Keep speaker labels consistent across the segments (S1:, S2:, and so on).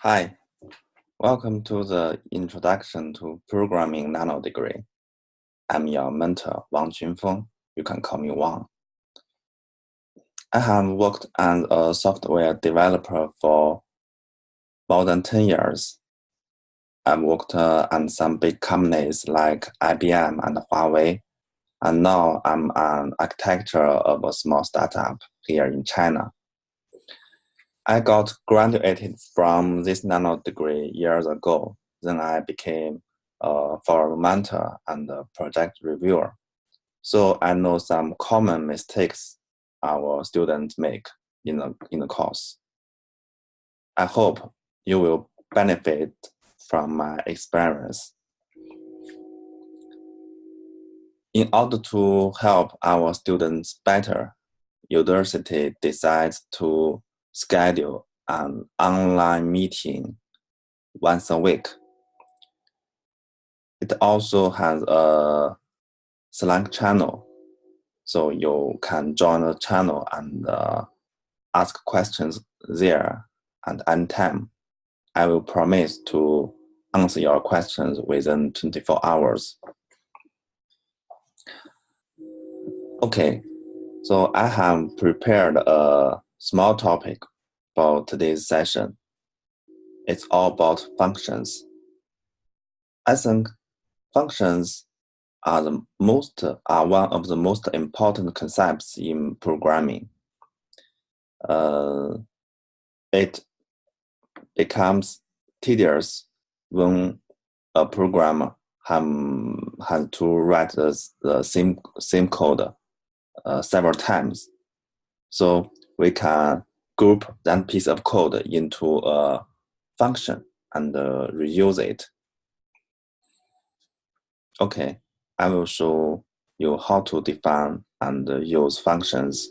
S1: Hi, welcome to the Introduction to Programming Nano Degree. I'm your mentor, Wang Junfeng. You can call me Wang. I have worked as a software developer for more than 10 years. I've worked at some big companies like IBM and Huawei, and now I'm an architecture of a small startup here in China. I got graduated from this nano degree years ago. Then I became a forum mentor and a project reviewer. So I know some common mistakes our students make in the course. I hope you will benefit from my experience. In order to help our students better, university decides to schedule an online meeting once a week. It also has a Slack channel, so you can join the channel and ask questions there at any time. I will promise to answer your questions within 24 hours. Okay, so I have prepared a small topic for today's session. It's all about functions. I think functions are one of the most important concepts in programming. It becomes tedious when a programmer has to write the same code several times. So we can group that piece of code into a function and reuse it. Okay, I will show you how to define and use functions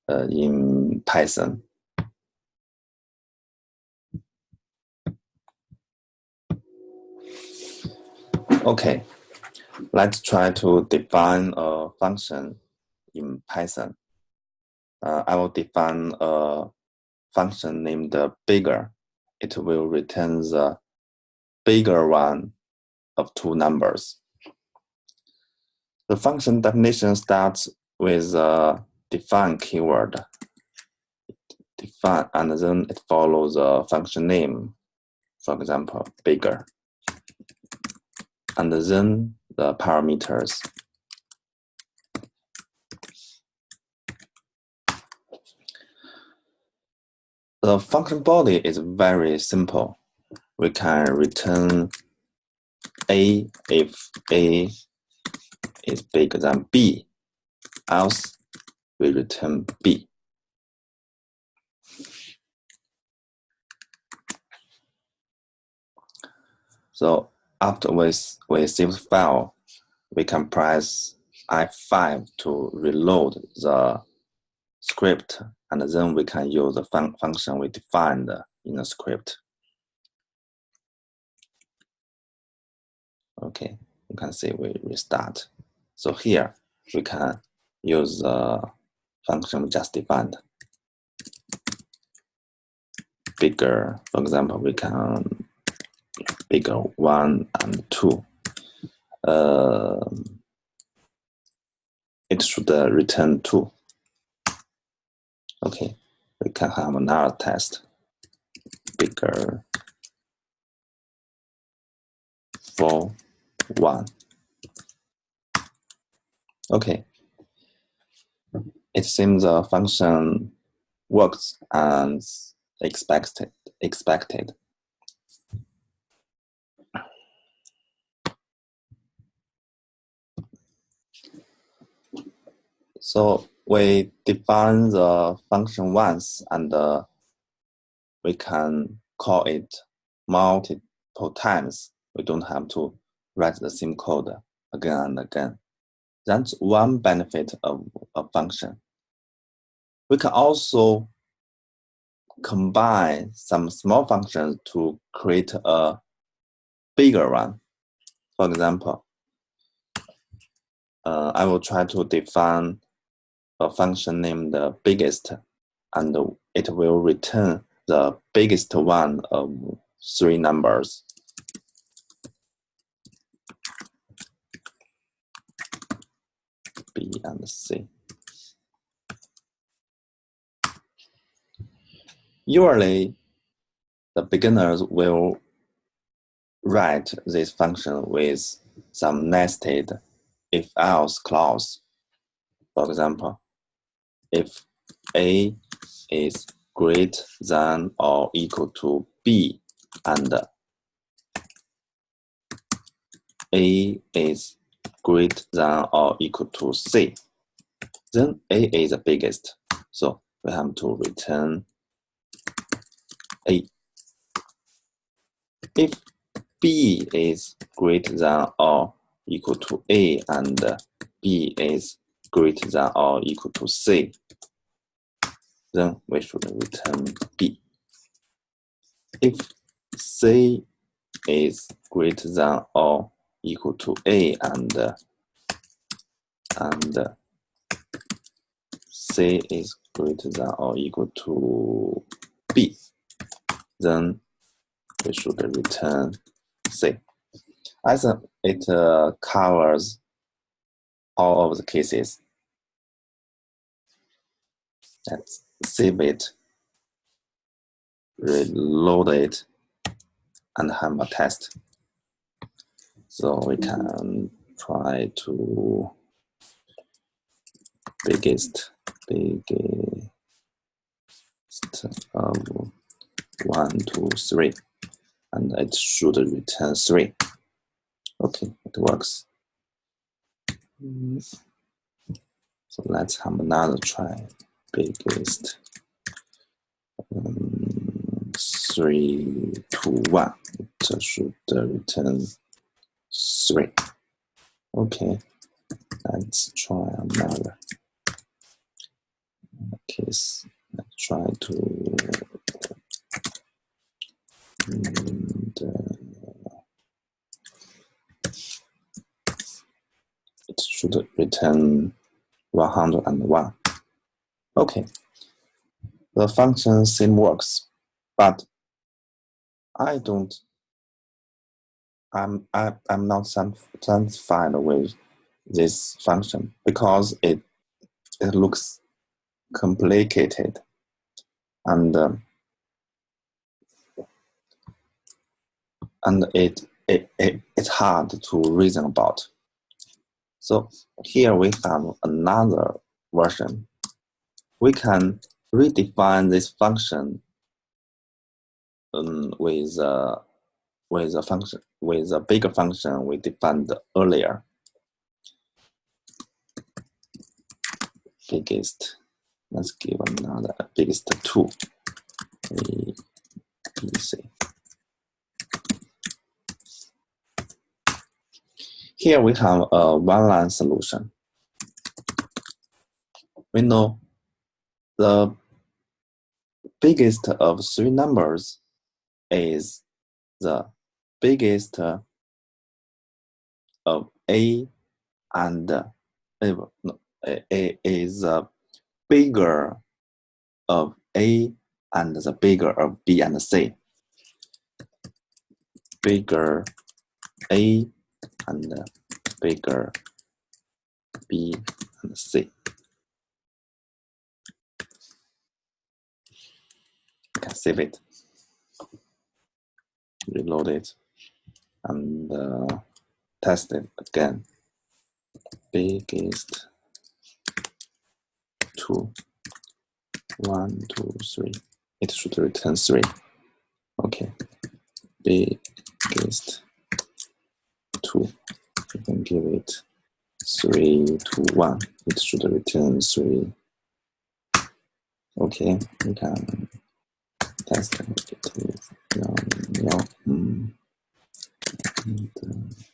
S1: in Python. Okay, let's try to define a function in Python. I will define a function named bigger. It will return the bigger one of two numbers. The function definition starts with a define keyword. Define, and then it follows a function name, for example, bigger. And then the parameters. The function body is very simple. We can return A if A is bigger than B, else we return B. So after we save the file, we can press F5 to reload the script, and then we can use the function we defined in the script. Okay, you can see we restart. So here we can use the function we just defined. Bigger, for example, we can bigger 1 and 2. It should return 2. Okay, we can have another test. Bigger 4, 1. Okay, it seems the function works as expected. So we define the function once, and we can call it multiple times. We don't have to write the same code again and again. That's one benefit of a function. We can also combine some small functions to create a bigger one. For example, I will try to define a function named biggest, and it will return the biggest one of three numbers. B and C. Usually, the beginners will write this function with some nested if-else clause. For example, if A is greater than or equal to B and A is greater than or equal to C, then A is the biggest. So we have to return A. If B is greater than or equal to A and B is greater than or equal to C, then we should return B. If C is greater than or equal to A and C is greater than or equal to B, then we should return C. As it covers all of the cases, let's save it, reload it, and have a test. So we can try to biggest of 1, 2, 3, and it should return 3. Okay, it works. So let's have another try. Biggest 3, 2, 1. It should return 3. Okay, let's try another case. Let's try to it should return 101. Okay, the function same works, but I'm not satisfied with this function because it looks complicated and it's hard to reason about. So here we have another version. We can redefine this function with a bigger function we defined earlier. Biggest. Let's give another biggest 2. A, B, C. Here we have a one-line solution. We know the biggest of three numbers is the biggest of A and is bigger of A and the bigger of B and C. Bigger A and bigger B and C. You can save it, reload it, and test it again. Biggest 2, 1, 2, 3. It should return 3. Okay. Biggest 2. You can give it 3 to 1. It should return 3. Okay, you can test it.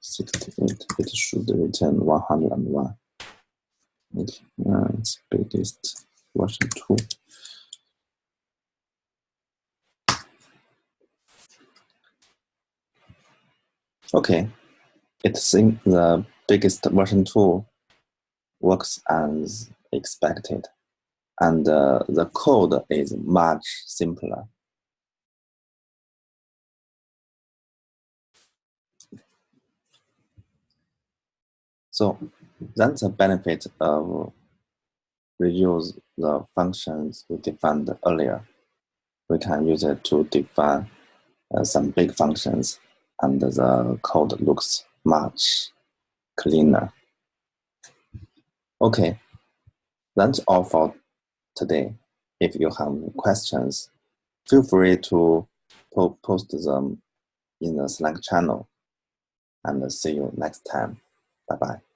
S1: 68. It should return 101. Okay, it's biggest version 2. Okay, it seems the biggest version 2 works as expected, and the code is much simpler. So that's the benefit of reuse the functions we defined earlier. We can use it to define some big functions, and the code looks much cleaner. Okay, that's all for today. If you have questions, feel free to post them in the Slack channel, and see you next time. Bye-bye.